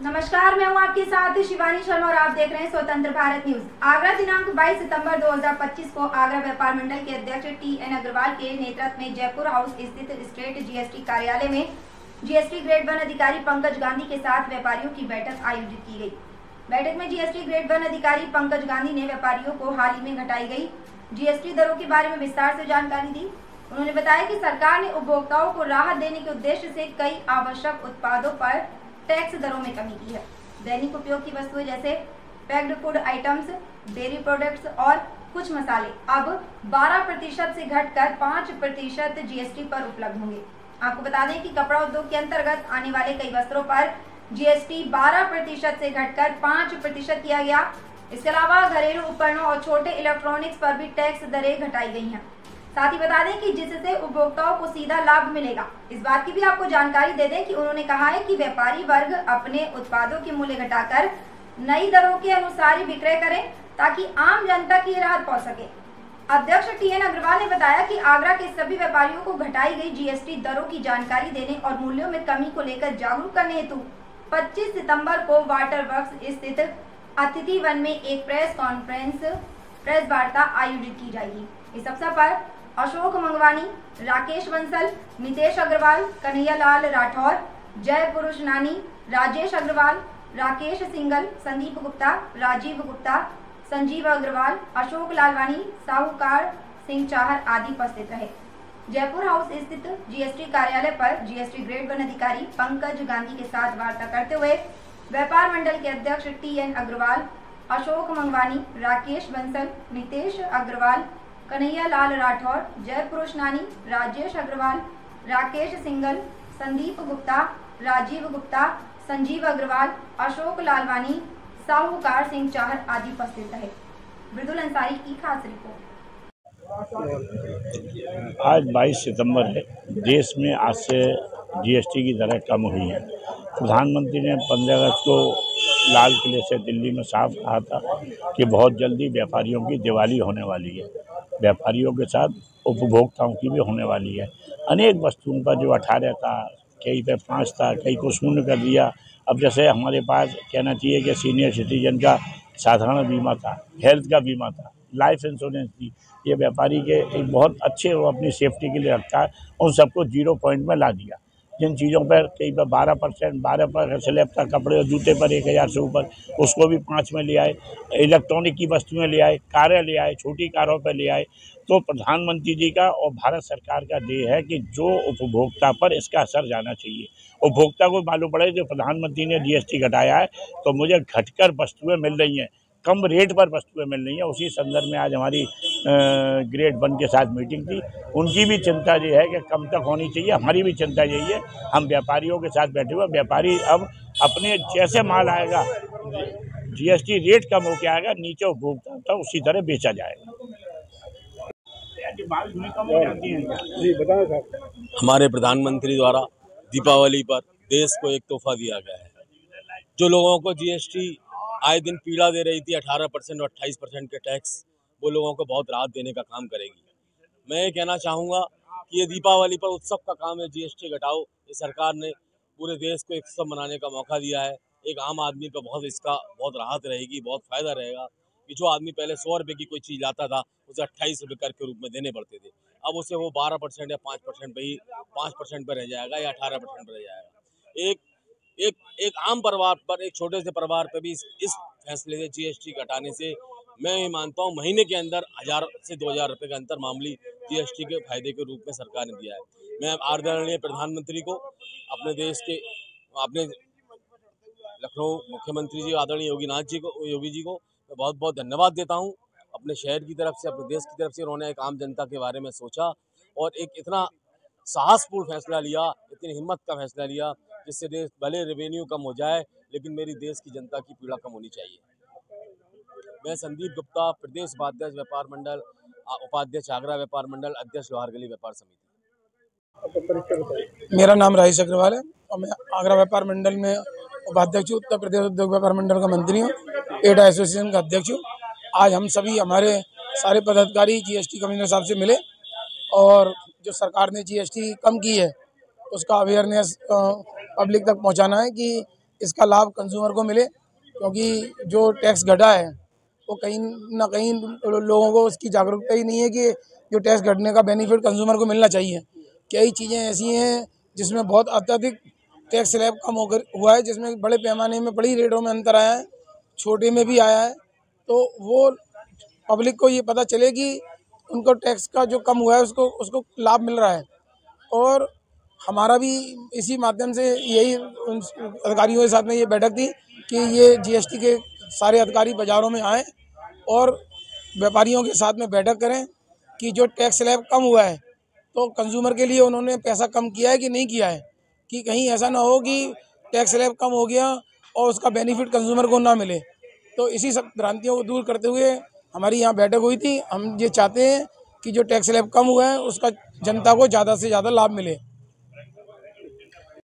नमस्कार, मैं हूं आपके साथ शिवानी शर्मा और आप देख रहे हैं स्वतंत्र भारत न्यूज। आगरा दिनांक 22 सितंबर 2025 को आगरा व्यापार मंडल के अध्यक्ष TN अग्रवाल के नेतृत्व में जयपुर हाउस स्थित स्टेट GST कार्यालय में GST ग्रेड 1 अधिकारी पंकज गांधी के साथ व्यापारियों की बैठक आयोजित की गई। बैठक में GST ग्रेड 1 अधिकारी पंकज गांधी ने व्यापारियों को हाल ही में घटाई गई GST दरों के बारे में विस्तार से जानकारी दी। उन्होंने बताया कि सरकार ने उपभोक्ताओं को राहत देने के उद्देश्य से कई आवश्यक उत्पादों पर टैक्स दरों में कमी की है। दैनिक उपयोग की वस्तुएं जैसे packed food items, dairy products और कुछ मसाले अब 12% से घटकर 5% GST पर उपलब्ध होंगे। आपको बता दें कि कपड़ा उद्योग के अंतर्गत आने वाले कई वस्त्रों पर GST 12% से घटकर 5% किया गया। इसके अलावा घरेलू उपकरणों और छोटे इलेक्ट्रॉनिक्स पर भी टैक्स दरें घटाई गई हैं। साथ ही बता दें कि जिससे उपभोक्ताओं को सीधा लाभ मिलेगा। इस बात की भी आपको जानकारी दे दें कि उन्होंने कहा है कि व्यापारी वर्ग अपने उत्पादों के मूल्य घटाकर नई दरों के अनुसार ही विक्रय करें ताकि आम जनता की राहत पहुंच सके। अध्यक्ष TN अग्रवाल ने बताया कि आगरा के सभी व्यापारियों को घटाई गई GST दरों की जानकारी देने और मूल्यों में कमी को लेकर जागरूक करने हेतु 25 सितम्बर को वाटर वर्क्स स्थित अतिथि वन में एक प्रेस वार्ता आयोजित की जाएगी। इस अवसर पर अशोक मंगवानी, राकेश बंसल, नितेश अग्रवाल, कन्हैया लाल राठौर, जय पुरुष नानी, राजेश अग्रवाल, राकेश सिंगल, संदीप गुप्ता, राजीव गुप्ता, संजीव अग्रवाल, अशोक लालवानी, साहूकार सिंह चाहर आदि उपस्थित रहे। जयपुर हाउस स्थित GST कार्यालय पर GST ग्रेड 1 अधिकारी पंकज गांधी के साथ वार्ता करते हुए व्यापार मंडल के अध्यक्ष TN अग्रवाल, अशोक मंगवानी, राकेश बंसल, नितेश अग्रवाल, कन्हैया लाल राठौर, जय पुरुष नानी, राजेश अग्रवाल, राकेश सिंगल, संदीप गुप्ता, राजीव गुप्ता, संजीव अग्रवाल, अशोक लालवानी, साहूकार सिंह चाहर आदि उपस्थित रहे। मृदुल अंसारी की खास रिपोर्ट। आज 22 सितंबर है। देश में आज से GST की दरें कम हुई हैं। प्रधानमंत्री ने 15 अगस्त को लाल किले से दिल्ली में साफ कहा था कि बहुत जल्दी व्यापारियों की दिवाली होने वाली है। व्यापारियों के साथ उपभोक्ताओं की भी होने वाली है। अनेक वस्तुओं पर जो 18 था, कई पे 5 था, कई को शून्य कर दिया। अब जैसे हमारे पास कहना चाहिए कि सीनियर सिटीजन का साधारण बीमा था, हेल्थ का बीमा था, लाइफ इंश्योरेंस थी। ये व्यापारी के एक बहुत अच्छे वो अपनी सेफ्टी के लिए रखता है, उन सबको 0 पॉइंट में ला दिया। जिन चीज़ों पर कई पर 12% स्लैब था, कपड़े और जूते पर 1000 से ऊपर, उसको भी 5 में ले आए। इलेक्ट्रॉनिक की वस्तुएं ले आए, कारें ले आए, छोटी कारों पर ले आए। तो प्रधानमंत्री जी का और भारत सरकार का ध्येय है कि जो उपभोक्ता पर इसका असर जाना चाहिए। उपभोक्ता को मालूम पड़े जो प्रधानमंत्री ने GST घटाया है तो मुझे घटकर वस्तुएं मिल रही हैं, कम रेट पर वस्तुएं मिल रही हैं। उसी संदर्भ में आज हमारी ग्रेड 1 के साथ मीटिंग थी। उनकी भी चिंता ये है कि कम तक होनी चाहिए, हमारी भी चिंता यही है। हम व्यापारियों के साथ बैठे हुए, व्यापारी अब अपने जैसे माल आएगा GST रेट कम होकर आएगा, नीचे उपभोक्ता तो उसी तरह बेचा जाएगा। हमारे प्रधानमंत्री द्वारा दीपावली पर देश को एक तोहफा दिया गया है। जो लोगों को GST आए दिन पीड़ा दे रही थी 18% और 28% के टैक्स, वो लोगों को बहुत राहत देने का काम करेगी। मैं ये कहना चाहूँगा कि ये दीपावली पर उत्सव का काम है, GST घटाओ। ये सरकार ने पूरे देश को एक उत्सव मनाने का मौका दिया है। एक आम आदमी को इसका बहुत राहत रहेगी, बहुत फायदा रहेगा कि जो आदमी पहले 100 रुपये की कोई चीज़ लाता था उसे 28 रुपये कर के रूप में देने पड़ते थे, अब उसे वो 12% या 5% पे ही 5% पर रह जाएगा या 18% पर रह जाएगा। एक आम परिवार पर, एक छोटे से परिवार पर भी इस फैसले से GST घटाने से मैं ये मानता हूँ महीने के अंदर 1000 से 2000 रुपये का अंतर मामूली GST के फायदे के रूप में सरकार ने दिया है। मैं आदरणीय प्रधानमंत्री को, अपने देश के, अपने लखनऊ मुख्यमंत्री जी आदरणीय योगी जी को मैं बहुत बहुत धन्यवाद देता हूँ। अपने शहर की तरफ से, अपने देश की तरफ से उन्होंने एक आम जनता के बारे में सोचा और एक इतना साहसपूर्ण फैसला लिया, इतनी हिम्मत का फैसला लिया जिससे देश भले रेवेन्यू कम हो जाए लेकिन मेरी देश की जनता की पीड़ा कम होनी चाहिए। मैं संदीप गुप्ता, प्रदेश उपाध्यक्ष व्यापार मंडल, उपाध्यक्ष आगरा व्यापार मंडल, अध्यक्ष लोहारगली व्यापार समिति। मेरा नाम राजेश अग्रवाल है और मैं आगरा व्यापार मंडल में उपाध्यक्ष हूँ, उत्तर प्रदेश उद्योग व्यापार मंडल का मंत्री हूँ, एडा एसोसिएशन का अध्यक्ष हूँ। आज हम सभी हमारे सारे पदाधिकारी GST कमिश्नर साहब से मिले और जो सरकार ने GST कम की है उसका अवेयरनेस पब्लिक तक पहुँचाना है कि इसका लाभ कंज्यूमर को मिले, क्योंकि जो टैक्स घटा है वो कहीं ना कहीं लोगों को उसकी जागरूकता ही नहीं है कि जो टैक्स घटने का बेनिफिट कंज्यूमर को मिलना चाहिए। कई चीज़ें ऐसी हैं जिसमें बहुत अत्यधिक टैक्स स्लैब कम हुआ है, जिसमें बड़े पैमाने में बड़ी रेटों में अंतर आया है, छोटे में भी आया है। तो वो पब्लिक को ये पता चले कि उनको टैक्स का जो कम हुआ है उसको लाभ मिल रहा है। और हमारा भी इसी माध्यम से यही उन अधिकारियों के साथ में ये बैठक थी कि ये जीएसटी के सारे अधिकारी बाज़ारों में आएँ और व्यापारियों के साथ में बैठक करें कि जो टैक्स स्लैब कम हुआ है तो कंज्यूमर के लिए उन्होंने पैसा कम किया है कि नहीं किया है, कि कहीं ऐसा ना हो कि टैक्स स्लैब कम हो गया और उसका बेनिफिट कंज्यूमर को ना मिले। तो इसी सब भ्रांतियों को दूर करते हुए हमारी यहाँ बैठक हुई थी। हम ये चाहते हैं कि जो टैक्स स्लैब कम हुआ है उसका जनता को ज़्यादा से ज़्यादा लाभ मिले।